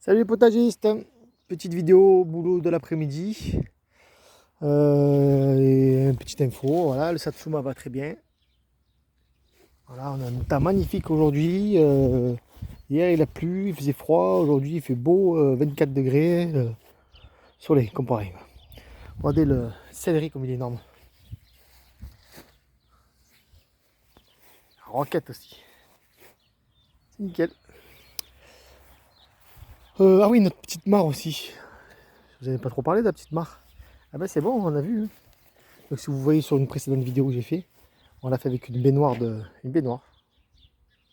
Salut les potagistes, petite vidéo boulot de l'après-midi et une petite info, voilà, le Satsuma va très bien. Voilà, on a un temps magnifique aujourd'hui, hier il a plu, il faisait froid, aujourd'hui il fait beau, 24 degrés, soleil comparé. Regardez le céleri comme il est énorme. La roquette aussi, c'est nickel. Ah oui, notre petite mare aussi, vous n'avez pas trop parlé de la petite mare. Ah ben c'est bon, on a vu, hein. Donc si vous voyez sur une précédente vidéo que j'ai fait, on l'a fait avec une baignoire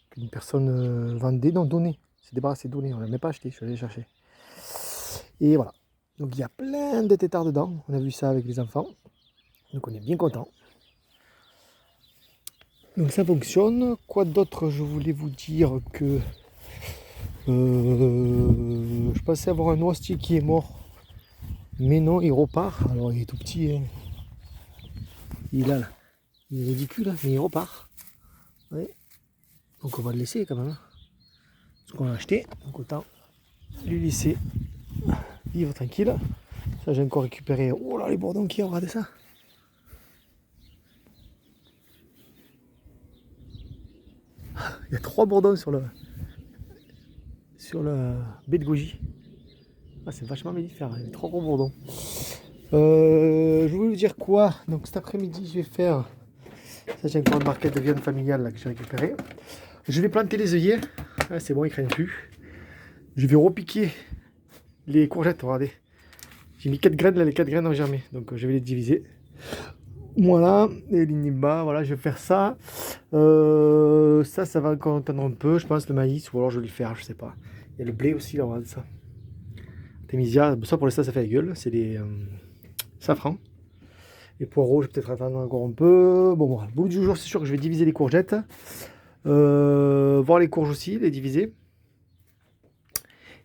qu'une personne vendait, non donnait. C'est débarrassé donné, on ne l'a même pas acheté, je suis allé chercher. Et voilà. Donc il y a plein de têtards dedans. On a vu ça avec les enfants. Donc on est bien content. Donc ça fonctionne. Quoi d'autre je voulais vous dire que je pensais avoir un noisetier qui est mort. Mais non, il repart. Alors il est tout petit, hein. Il est là. Il est ridicule, hein, mais il repart. Ouais. Donc on va le laisser quand même, hein. Parce qu'on l'a acheté. Donc autant lui laisser vivre tranquille. Ça j'ai encore récupéré. Oh là les bourdons qui ont regardé ça. Il y a 3 bourdons sur le baie de goji. Ah, c'est vachement mellifère, il y a 3 gros bourdons. Je voulais vous dire quoi. Donc cet après-midi je vais faire. Ça j'ai encore une barquette de viande familiale là, que j'ai récupérée. Je vais planter les œillets. Ah, c'est bon, ils craignent plus. Je vais repiquer les courgettes, regardez. J'ai mis 4 graines là, les 4 graines ont germé. Donc je vais les diviser. Voilà, et l'inimba, voilà, je vais faire ça. Ça va encore attendre un peu, je pense, le maïs, ou alors je vais le faire, je sais pas. Il y a le blé aussi, là, regarde ça. Artemisia, ça pour l'instant ça fait la gueule, c'est des safrans. Les poireaux, je vais peut-être attendre encore un peu. Bon, voilà, le bout du jour, c'est sûr que je vais diviser les courgettes. Voir les courges aussi, les diviser.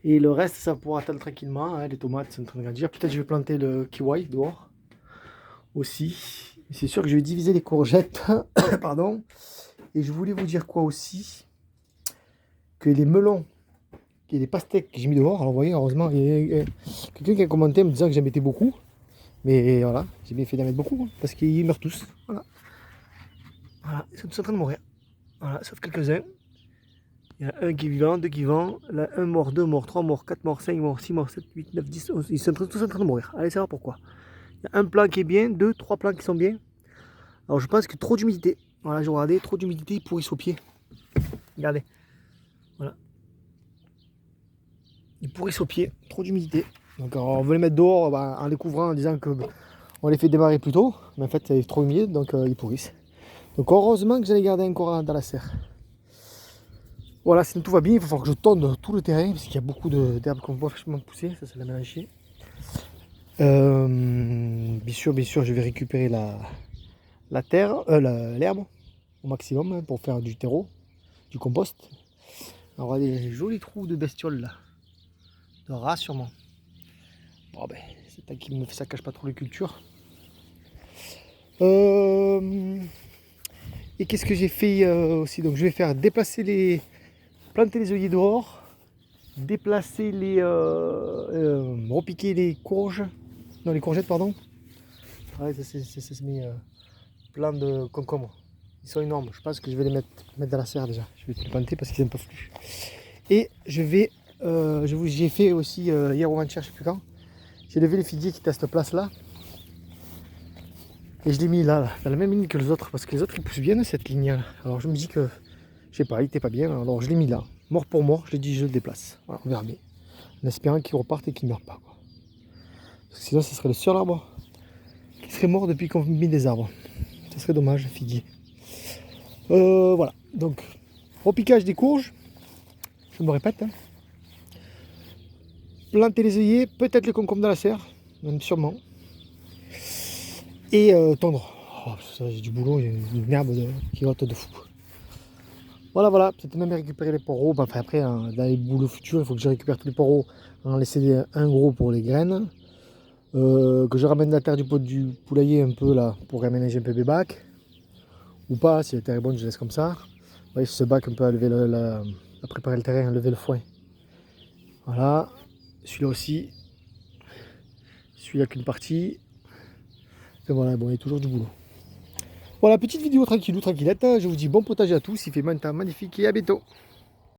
Et le reste, ça pourra attendre tranquillement, hein. Les tomates sont en train de grandir. Peut-être je vais planter le kiwi dehors aussi. C'est sûr que je vais diviser les courgettes. Pardon. Et je voulais vous dire quoi aussi, que les melons et les pastèques que j'ai mis dehors, alors vous voyez, heureusement, il y a quelqu'un qui a commenté en me disant que j'en mettais beaucoup. Mais voilà, j'ai bien fait d'en mettre beaucoup, hein, parce qu'ils meurent tous. Voilà. Voilà, ils sont tous en train de mourir. Voilà, sauf quelques-uns. Il y en a un qui est vivant, deux qui vivent. Là, un mort, deux morts, trois morts, quatre morts, cinq morts, six morts, sept, huit, neuf, 10, 11. Ils sont tous en train de mourir. Allez savoir pourquoi. Il y a un plan qui est bien, deux, trois plans qui sont bien. Alors je pense que trop d'humidité. Voilà, je regardais, trop d'humidité, ils pourrissent au pied. Regardez. Voilà. Ils pourrissent au pied, trop d'humidité. Donc on veut les mettre dehors en les couvrant, en disant que on les fait démarrer plus tôt. Mais en fait, c'est trop humide, donc ils pourrissent. Donc heureusement que j'allais garder encore dans la serre. Voilà, sinon tout va bien, il va falloir que je tonde tout le terrain, parce qu'il y a beaucoup d'herbes qu'on voit fraîchement pousser, ça c'est la mélanchée. Bien sûr, je vais récupérer la terre, l'herbe au maximum, hein, pour faire du terreau, du compost. Alors regardez les jolis trous de bestioles là, de rats sûrement. Bon ben, c'est tant qu'il me fait ça cache pas trop les cultures. Et qu'est-ce que j'ai fait aussi? Donc je vais faire déplacer planter les œillets dehors, déplacer repiquer les courges, non les courgettes pardon. Ouais, ça c'est mis plein de concombres. Ils sont énormes. Je pense que je vais les mettre dans la serre déjà. Je vais les planter parce qu'ils n'aiment pas plus. Et je vais, j'ai fait aussi hier ou avant-hier, je sais plus quand. J'ai levé les figuiers qui étaient à cette place là. Et je l'ai mis là, dans la même ligne que les autres, parce que les autres ils poussent bien cette ligne là. Alors je me dis que, je sais pas, il était pas bien, alors je l'ai mis là. Mort pour mort, je l'ai dit je le déplace. Voilà, on verra bien. En espérant qu'il reparte et qu'il ne meure pas, quoi. Parce que sinon ce serait le seul arbre qui serait mort depuis qu'on met des arbres. Ce serait dommage, figuier. Voilà, donc repiquage des courges, je me répète, hein. Planter les œillets, peut-être les concombres dans la serre, même sûrement. Et tondre. Oh, ça, j'ai du boulot, il y a une herbe qui rote de fou. Voilà, voilà, peut-être même récupérer les poireaux. Enfin, après, hein, dans les boulots futurs, il faut que je récupère tous les poireaux, en laisser un gros pour les graines. Que je ramène la terre du pot du poulailler un peu là, pour aménager un peu mes bacs. Ou pas, si la terre est bonne, je laisse comme ça. Vous voyez, ce bac un peu à lever à préparer le terrain, à lever le foin. Voilà, celui-là aussi. Celui-là qu'une partie. Et voilà, bon, il y a toujours du boulot. Voilà, petite vidéo tranquillou, tranquillette. Je vous dis bon potage à tous. Il fait maintenant magnifique et à bientôt.